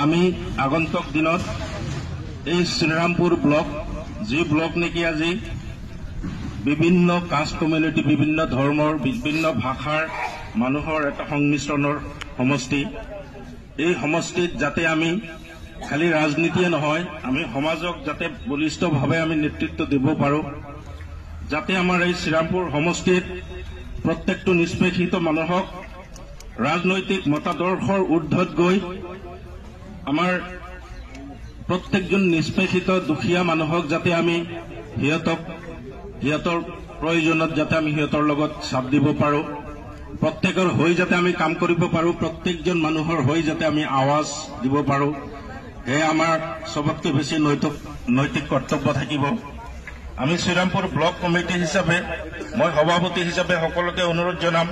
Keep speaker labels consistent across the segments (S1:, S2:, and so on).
S1: আমি আগন্তুক দিনত এই শ্ৰীৰামপুৰ ব্লক যি ব্লক নেকি আজি বিভিন্ন কাষ্ট কমিউনিটি, বিভিন্ন ধৰ্মৰ, বিভিন্ন ভাষাৰ মানুহৰ এটা সংমিশ্ৰণৰ সমষ্টি। এই সমষ্টিত যাতে আমি খালি ৰাজনীতিয়ে নহয়, আমি সমাজক যাতে বলিষ্ঠভাৱে আমি নেতৃত্ব দিব পাৰোঁ, যাতে আমাৰ এই শ্ৰীৰামপুৰ সমষ্টিত প্ৰত্যেকটো নিষ্পেষিত মানুহক ৰাজনৈতিক মতাদৰ্শৰ ঊৰ্ধত গৈ আমাৰ প্ৰত্যেকজন নিষ্পেষিত দুখীয়া মানুহক যাতে আমি সিহঁতৰ প্ৰয়োজনত যাতে আমি সিহঁতৰ লগত চাপ দিব পাৰোঁ, প্ৰত্যেকৰ হৈ যাতে আমি কাম কৰিব পাৰোঁ, প্ৰত্যেকজন মানুহৰ হৈ যাতে আমি আৱাজ দিব পাৰোঁ, সেয়া আমাৰ চবতকৈ বেছি নৈতিক কৰ্তব্য থাকিব। আমি শ্ৰীৰামপুৰ ব্লক কমিটি হিচাপে, মই সভাপতি হিচাপে সকলোকে অনুৰোধ জনাম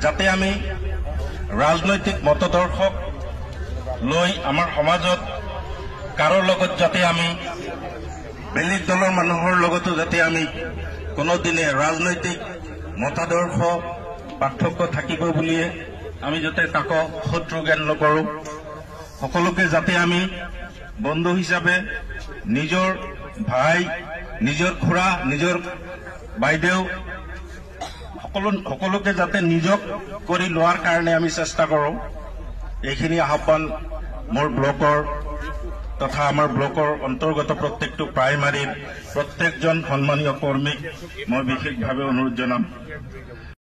S1: যাতে আমি ৰাজনৈতিক মতাদৰ্শক লৈ আমাৰ সমাজত কাৰো লগত যাতে আমি বেলেগ দলৰ মানুহৰ লগতো যাতে আমি কোনোদিনে ৰাজনৈতিক মতাদৰ্শ পাৰ্থক্য থাকিব বুলিয়ে আমি যাতে কাকো শত্ৰু জ্ঞান নকৰোঁ, সকলোকে যাতে আমি বন্ধু হিচাপে, নিজৰ ভাই, নিজৰ খুৰা, নিজৰ বাইদেউ সকলোকে যাতে নিজক কৰি লোৱাৰ কাৰণে আমি চেষ্টা কৰোঁ। এইখিনি আহ্বান মোৰ ব্লকৰ তথা আমাৰ ব্লকৰ অন্তৰ্গত প্ৰত্যেকটো প্ৰাইমাৰীৰ প্ৰত্যেকজন সন্মানীয় কৰ্মীক মই বিশেষভাৱে অনুৰোধ জনাম।